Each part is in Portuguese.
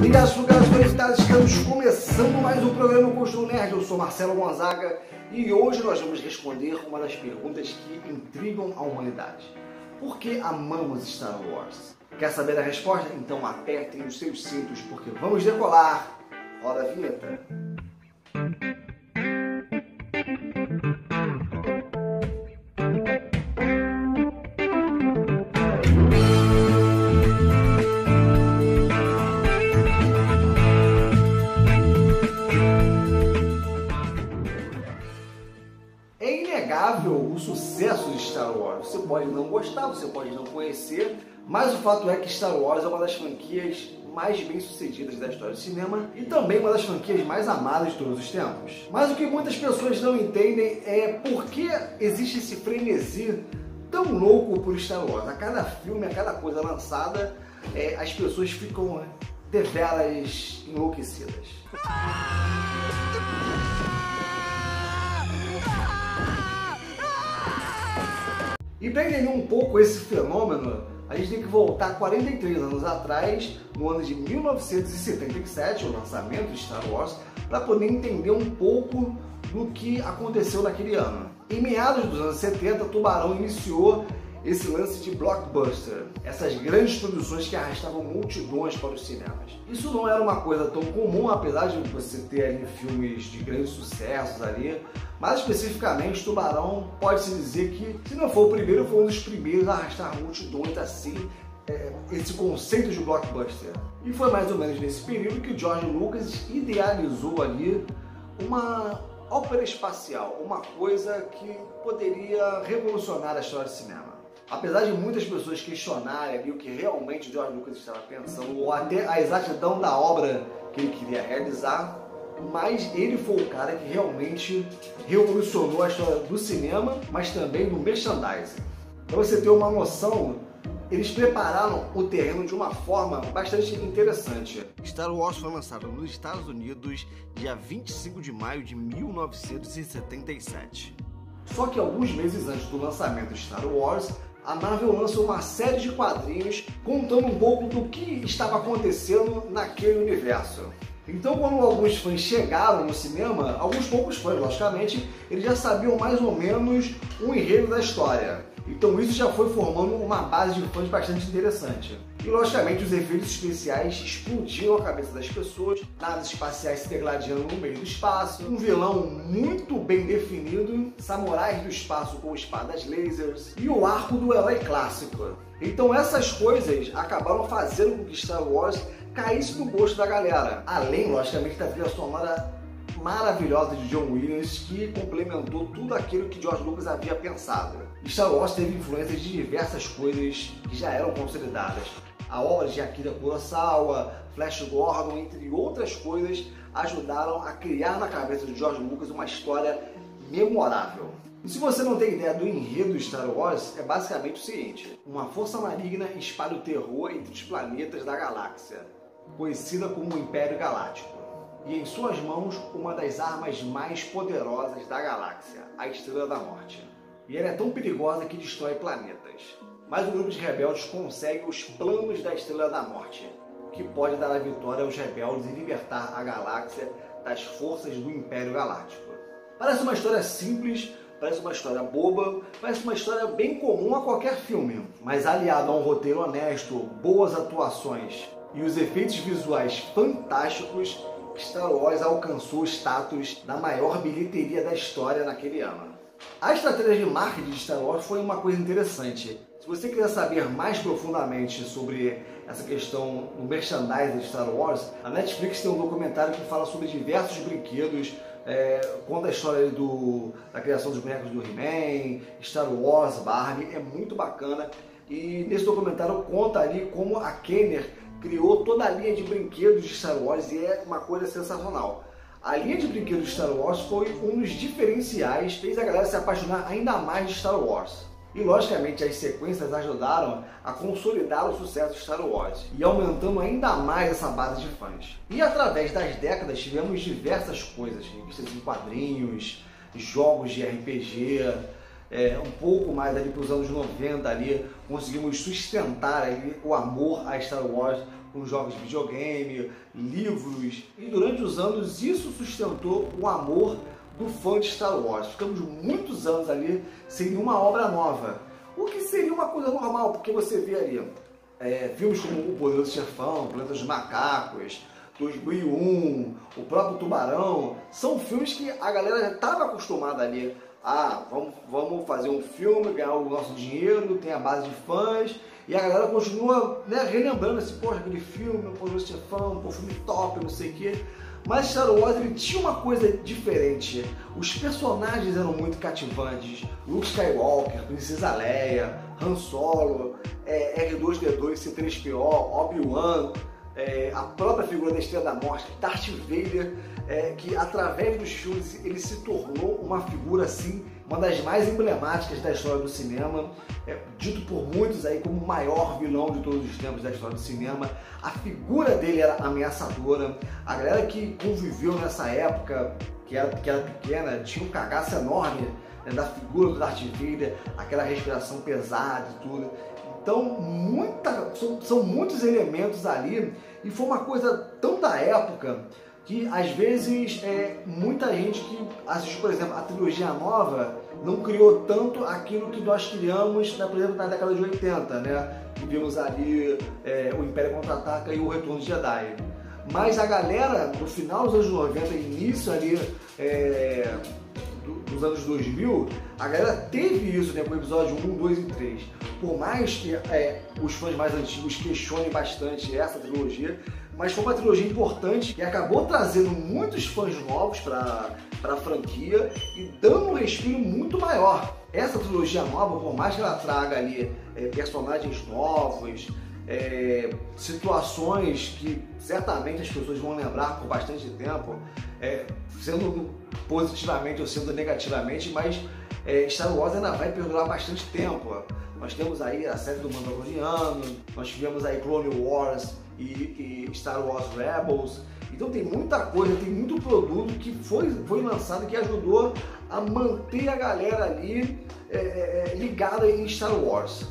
Ligados, lugares conectados, estamos começando mais um programa Constru Nerd. Eu sou Marcelo Gonzaga e hoje nós vamos responder uma das perguntas que intrigam a humanidade. Por que amamos Star Wars? Quer saber a resposta? Então apertem os seus cintos porque vamos decolar. Roda a vinheta. O sucesso de Star Wars. Você pode não gostar, você pode não conhecer, mas o fato é que Star Wars é uma das franquias mais bem-sucedidas da história do cinema e também uma das franquias mais amadas de todos os tempos. Mas o que muitas pessoas não entendem é por que existe esse frenesi tão louco por Star Wars. A cada filme, a cada coisa lançada, as pessoas ficam deveras enlouquecidas. E para entender um pouco esse fenômeno, a gente tem que voltar 43 anos atrás, no ano de 1977, o lançamento de Star Wars, para poder entender um pouco do que aconteceu naquele ano. Em meados dos anos 70, Tubarão iniciou esse lance de blockbuster, essas grandes produções que arrastavam multidões para os cinemas. Isso não era uma coisa tão comum, apesar de você ter ali filmes de grandes sucessos ali, mas especificamente Tubarão pode-se dizer que, se não for o primeiro, foi um dos primeiros a arrastar multidões assim, esse conceito de blockbuster. E foi mais ou menos nesse período que o George Lucas idealizou ali uma ópera espacial, uma coisa que poderia revolucionar a história do cinema. Apesar de muitas pessoas questionarem ali o que realmente o George Lucas estava pensando, ou até a exatidão da obra que ele queria realizar, mas ele foi o cara que realmente revolucionou a história do cinema, mas também do merchandising. Para você ter uma noção, eles prepararam o terreno de uma forma bastante interessante. Star Wars foi lançado nos Estados Unidos dia 25 de maio de 1977. Só que alguns meses antes do lançamento de Star Wars, a Marvel lançou uma série de quadrinhos contando um pouco do que estava acontecendo naquele universo. Então, quando alguns fãs chegaram no cinema, alguns poucos fãs, logicamente, eles já sabiam mais ou menos o enredo da história. Então isso já foi formando uma base de fãs bastante interessante. E logicamente os efeitos especiais explodiram a cabeça das pessoas, naves espaciais se degladiando no meio do espaço, um vilão muito bem definido, samurais do espaço com espadas lasers e o arco do herói clássico. Então essas coisas acabaram fazendo com que Star Wars caísse no gosto da galera. Além, logicamente, da trilha sonora maravilhosa de John Williams, que complementou tudo aquilo que George Lucas havia pensado. Star Wars teve influências de diversas coisas que já eram consolidadas. A obra de Akira Kurosawa, Flash Gordon, entre outras coisas, ajudaram a criar na cabeça de George Lucas uma história memorável. E se você não tem ideia do enredo de Star Wars, é basicamente o seguinte: uma força maligna espalha o terror entre os planetas da galáxia, conhecida como o Império Galáctico, e em suas mãos uma das armas mais poderosas da galáxia, a Estrela da Morte. E ela é tão perigosa que destrói planetas. Mas um grupo de rebeldes consegue os planos da Estrela da Morte, que pode dar a vitória aos rebeldes e libertar a galáxia das forças do Império Galáctico. Parece uma história simples, parece uma história boba, parece uma história bem comum a qualquer filme, mas aliado a um roteiro honesto, boas atuações e os efeitos visuais fantásticos, Star Wars alcançou o status da maior bilheteria da história naquele ano. A estratégia de marketing de Star Wars foi uma coisa interessante. Se você quiser saber mais profundamente sobre essa questão do merchandising de Star Wars, a Netflix tem um documentário que fala sobre diversos brinquedos, conta a história da criação dos bonecos do He-Man, Star Wars, Barbie, é muito bacana. E nesse documentário conta ali como a Kenner criou toda a linha de brinquedos de Star Wars e é uma coisa sensacional. A linha de brinquedos de Star Wars foi um dos diferenciais, fez a galera se apaixonar ainda mais de Star Wars. E logicamente as sequências ajudaram a consolidar o sucesso de Star Wars e aumentando ainda mais essa base de fãs. E através das décadas tivemos diversas coisas, revistas em quadrinhos, jogos de RPG, um pouco mais ali para os anos 90 ali, conseguimos sustentar ali o amor a Star Wars com jogos de videogame, livros, e durante os anos isso sustentou o amor do fã de Star Wars. Ficamos muitos anos ali sem nenhuma obra nova, o que seria uma coisa normal, porque você vê ali filmes como O Poderoso Chefão, Planeta dos Macacos, 2001, o próprio Tubarão, são filmes que a galera já estava acostumada ali. Vamos fazer um filme, ganhar o nosso dinheiro, tem a base de fãs, e a galera continua, né, relembrando assim, poxa, aquele filme, o Poderoso Chefão, um filme top, não sei o quê. Mas Star Wars ele tinha uma coisa diferente. Os personagens eram muito cativantes. Luke Skywalker, Princesa Leia, Han Solo, R2-D2, C3PO, Obi-Wan, a própria figura da Estrela da Morte, Darth Vader, que através dos filmes ele se tornou uma figura assim, uma das mais emblemáticas da história do cinema, dito por muitos aí como o maior vilão de todos os tempos da história do cinema. A figura dele era ameaçadora. A galera que conviveu nessa época, que era pequena, tinha um cagaço enorme, né, da figura do Darth Vader, aquela respiração pesada e tudo. Então, são muitos elementos ali, e foi uma coisa tão da época que às vezes muita gente que assistiu, por exemplo, a trilogia nova não criou tanto aquilo que nós criamos, por exemplo, na década de 80, né? Que vimos ali o Império Contra-Ataca e o Retorno de Jedi. Mas a galera, no final dos anos 90, início ali dos anos 2000, a galera teve isso, né, com o episódio 1, 2 e 3. Por mais que os fãs mais antigos questionem bastante essa trilogia, mas foi uma trilogia importante que acabou trazendo muitos fãs novos para a franquia e dando um respiro muito maior. Essa trilogia nova, por mais que ela traga ali personagens novos, situações que certamente as pessoas vão lembrar por bastante tempo, sendo positivamente ou sendo negativamente, mas Star Wars ainda vai perdurar bastante tempo. Nós temos aí a série do Mandaloriano, nós tivemos aí Clone Wars e Star Wars Rebels. Então tem muita coisa, tem muito produto que foi lançado que ajudou a manter a galera ali ligada em Star Wars.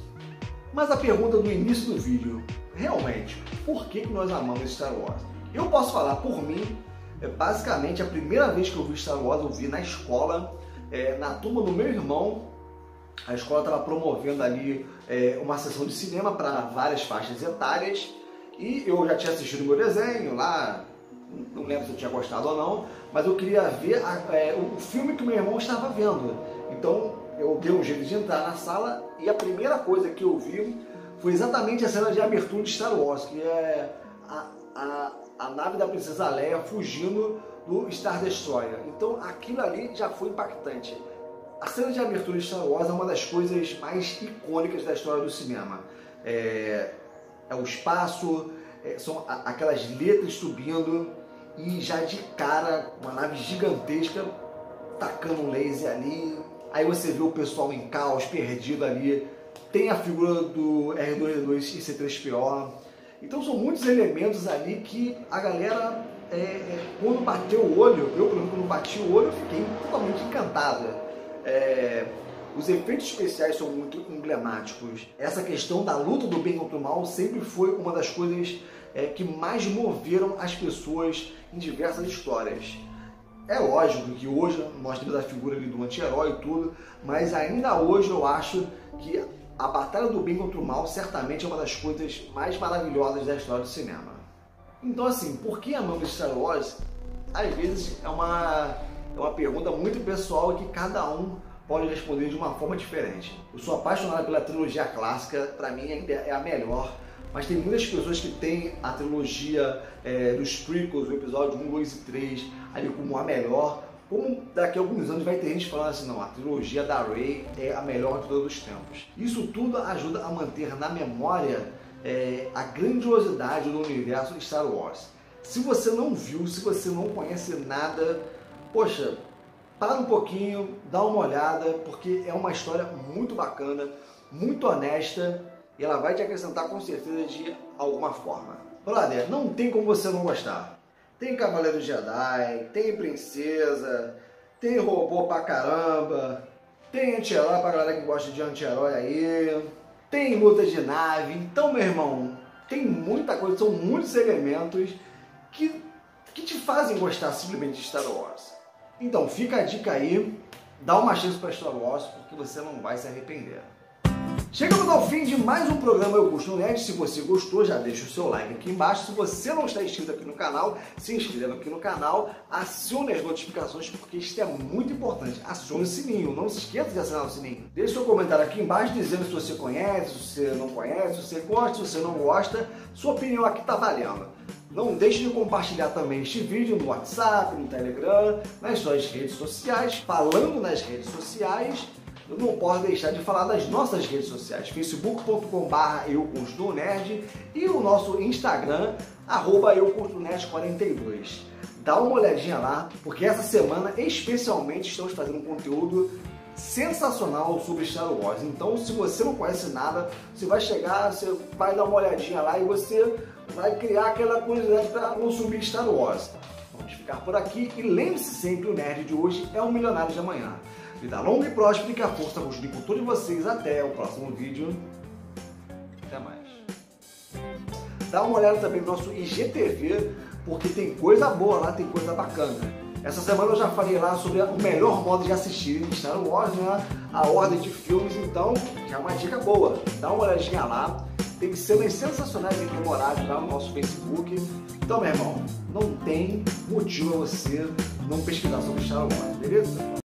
Mas a pergunta do início do vídeo, realmente, por que nós amamos Star Wars? Eu posso falar por mim, basicamente a primeira vez que eu vi Star Wars eu vi na escola, na turma do meu irmão. A escola estava promovendo ali uma sessão de cinema para várias faixas etárias, e eu já tinha assistido o meu desenho lá, não lembro se eu tinha gostado ou não, mas eu queria ver o filme que o meu irmão estava vendo. Então eu dei um jeito de entrar na sala e a primeira coisa que eu vi foi exatamente a cena de abertura de Star Wars, que é a nave da Princesa Leia fugindo do Star Destroyer. Então aquilo ali já foi impactante. A cena de abertura de Star Wars é uma das coisas mais icônicas da história do cinema. É o espaço, são aquelas letras subindo e já de cara uma nave gigantesca tacando um laser ali. Aí você vê o pessoal em caos, perdido ali. Tem a figura do R2-D2 e C3PO. Então são muitos elementos ali que a galera, quando bateu o olho, eu pelo menos quando bati o olho, eu fiquei totalmente encantado. Os efeitos especiais são muito emblemáticos. Essa questão da luta do bem contra o mal sempre foi uma das coisas que mais moveram as pessoas em diversas histórias. É lógico que hoje nós temos a figura ali do anti-herói e tudo, mas ainda hoje eu acho que a batalha do bem contra o mal certamente é uma das coisas mais maravilhosas da história do cinema. Então assim, por que amamos Star Wars? Às vezes é uma pergunta muito pessoal que cada um pode responder de uma forma diferente. Eu sou apaixonado pela trilogia clássica, para mim ainda é a melhor, mas tem muitas pessoas que têm a trilogia dos prequels, o episódio 1, 2 e 3, ali como a melhor, como daqui a alguns anos vai ter gente falando assim, não, a trilogia da Rey é a melhor de todos os tempos. Isso tudo ajuda a manter na memória a grandiosidade do universo de Star Wars. Se você não viu, se você não conhece nada, poxa, para um pouquinho, dá uma olhada, porque é uma história muito bacana, muito honesta, e ela vai te acrescentar com certeza de alguma forma. Brother, não tem como você não gostar. Tem Cavaleiro Jedi, tem princesa, tem robô pra caramba, tem anti-herói pra galera que gosta de anti-herói aí, tem luta de nave. Então, meu irmão, tem muita coisa, são muitos elementos que te fazem gostar simplesmente de Star Wars. Então fica a dica aí, dá uma chance para Star Wars, porque você não vai se arrepender. Chegamos ao fim de mais um programa Eu Curto Nerd. Se você gostou, já deixa o seu like aqui embaixo. Se você não está inscrito aqui no canal, se inscreva aqui no canal, acione as notificações, porque isso é muito importante. Acione o sininho, não se esqueça de acionar o sininho. Deixe seu comentário aqui embaixo dizendo se você conhece, se você não conhece, se você gosta, se você não gosta. Sua opinião aqui está valendo. Não deixe de compartilhar também este vídeo no WhatsApp, no Telegram, nas suas redes sociais. Falando nas redes sociais, eu não posso deixar de falar das nossas redes sociais, facebook.com/eucurtonerd e o nosso Instagram, @eucurtonerd42. Dá uma olhadinha lá, porque essa semana especialmente estamos fazendo um conteúdo sensacional sobre Star Wars. Então, se você não conhece nada, você vai chegar, você vai dar uma olhadinha lá e você vai criar aquela curiosidade para consumir Star Wars. Vamos ficar por aqui e lembre-se sempre, o nerd de hoje é o milionário de amanhã. Vida longa e próspera e que a força continue com todos vocês. Até o próximo vídeo. Até mais. Dá uma olhada também no nosso IGTV, porque tem coisa boa lá, tem coisa bacana. Essa semana eu já falei lá sobre o melhor modo de assistir em Star Wars, né? A ordem de filmes, então já é uma dica boa. Dá uma olhadinha lá. Tem cenas sensacionais e memoráveis lá no nosso Facebook. Então, meu irmão, não tem motivo a você não pesquisar sobre Star Wars, beleza?